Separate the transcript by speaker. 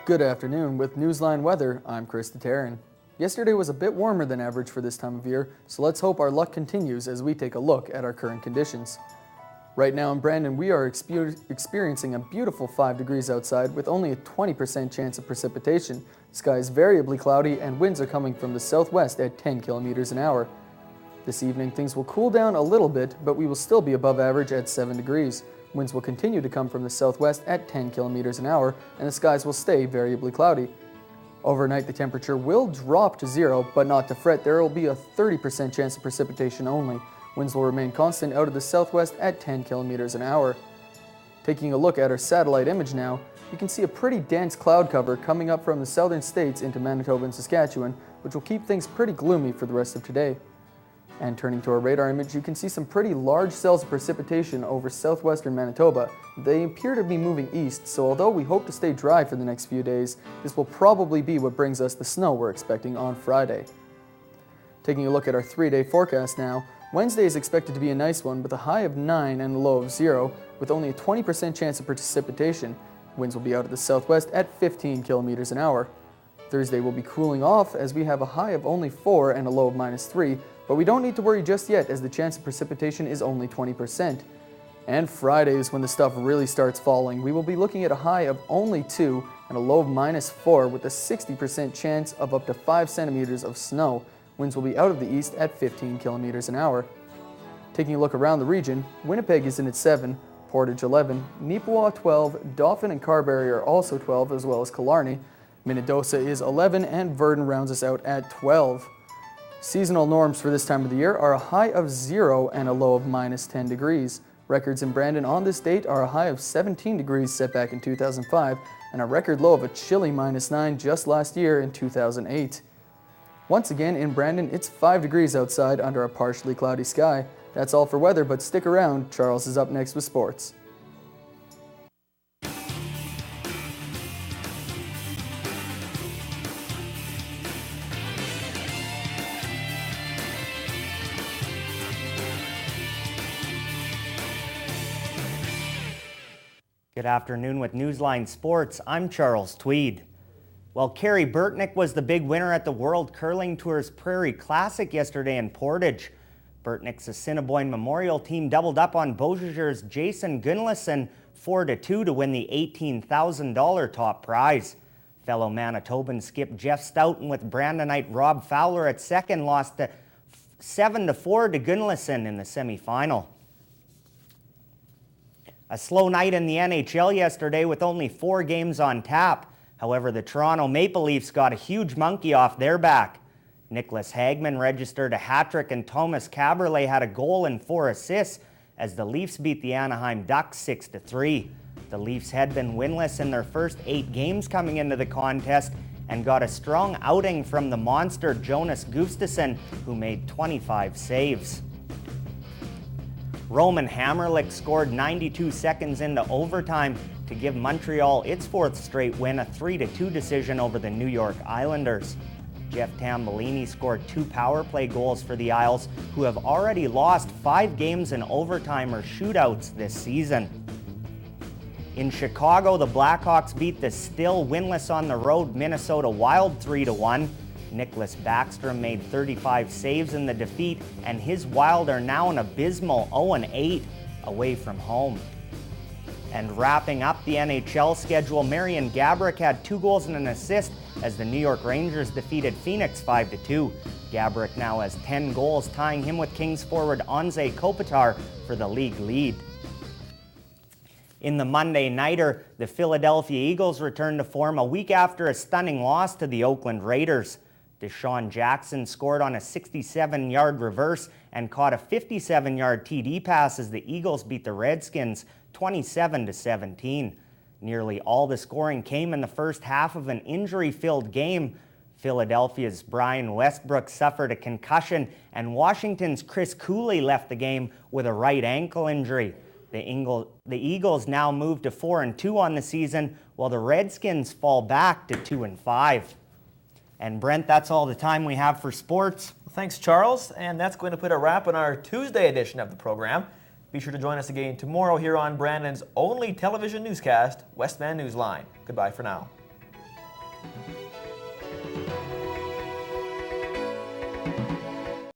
Speaker 1: Good afternoon. With Newsline Weather, I'm Chris Taran. Yesterday was a bit warmer than average for this time of year, so let's hope our luck continues as we take a look at our current conditions. Right now in Brandon, we are experiencing a beautiful 5 degrees outside with only a 20% chance of precipitation. The sky is variably cloudy and winds are coming from the southwest at 10 kilometers an hour. This evening, things will cool down a little bit, but we will still be above average at 7 degrees. Winds will continue to come from the southwest at 10 kilometers an hour, and the skies will stay variably cloudy. Overnight, the temperature will drop to 0, but not to fret. There will be a 30% chance of precipitation only. Winds will remain constant out of the southwest at 10 kilometers an hour. Taking a look at our satellite image now, you can see a pretty dense cloud cover coming up from the southern states into Manitoba and Saskatchewan, which will keep things pretty gloomy for the rest of today. And turning to our radar image, you can see some pretty large cells of precipitation over southwestern Manitoba. They appear to be moving east, so although we hope to stay dry for the next few days, this will probably be what brings us the snow we're expecting on Friday. Taking a look at our 3-day forecast now, Wednesday is expected to be a nice one with a high of 9 and a low of 0, with only a 20% chance of precipitation. Winds will be out of the southwest at 15 kilometers an hour. Thursday will be cooling off as we have a high of only 4 and a low of -3, but we don't need to worry just yet as the chance of precipitation is only 20%. And Friday is when the stuff really starts falling. We will be looking at a high of only 2 and a low of -4 with a 60% chance of up to 5 centimeters of snow. Winds will be out of the east at 15 kilometers an hour. Taking a look around the region, Winnipeg is in at 7, Portage 11, Neepawa 12, Dauphin and Carberry are also 12 as well as Killarney. Minnedosa is 11 and Verdun rounds us out at 12. Seasonal norms for this time of the year are a high of 0 and a low of -10 degrees. Records in Brandon on this date are a high of 17 degrees set back in 2005 and a record low of a chilly -9 just last year in 2008. Once again in Brandon, it's 5 degrees outside under a partially cloudy sky. That's all for weather, but stick around. Charles is up next with sports.
Speaker 2: Good afternoon with Newsline Sports. I'm Charles Tweed. Well, Carrie Burtnick was the big winner at the World Curling Tour's Prairie Classic yesterday in Portage. Burtnick's Assiniboine Memorial team doubled up on Beausejour's Jason Gunlison 4-2 to win the $18,000 top prize. Fellow Manitoban skip Jeff Stoughton with Brandonite Rob Fowler at second lost 7-4 to Gunlison in the semifinal. A slow night in the NHL yesterday with only 4 games on tap. However, the Toronto Maple Leafs got a huge monkey off their back. Nicholas Hagman registered a hat-trick and Thomas Caberlet had a goal and 4 assists as the Leafs beat the Anaheim Ducks 6-3. The Leafs had been winless in their first 8 games coming into the contest and got a strong outing from the monster Jonas Gustafsson, who made 25 saves. Roman Hamrlik scored 92 seconds into overtime to give Montreal its 4th straight win, a 3-2 decision over the New York Islanders. Jeff Tambellini scored 2 power play goals for the Isles, who have already lost 5 games in overtime or shootouts this season. In Chicago, the Blackhawks beat the still winless on the road Minnesota Wild 3-1. Nicholas Backstrom made 35 saves in the defeat, and his Wild are now an abysmal 0-8 away from home. And wrapping up the NHL schedule, Marian Gaborik had 2 goals and an assist as the New York Rangers defeated Phoenix 5-2. Gaborik now has 10 goals, tying him with Kings forward Anze Kopitar for the league lead. In the Monday Nighter, the Philadelphia Eagles returned to form a week after a stunning loss to the Oakland Raiders. Deshaun Jackson scored on a 67-yard reverse and caught a 57-yard TD pass as the Eagles beat the Redskins 27-17. Nearly all the scoring came in the first half of an injury-filled game. Philadelphia's Brian Westbrook suffered a concussion, and Washington's Chris Cooley left the game with a right ankle injury. The Eagles now move to 4-2 on the season, while the Redskins fall back to 2-5. And Brent, that's all the time we have for sports.
Speaker 3: Thanks, Charles. And that's going to put a wrap on our Tuesday edition of the program. Be sure to join us again tomorrow here on Brandon's only television newscast, Westman Newsline. Goodbye for now.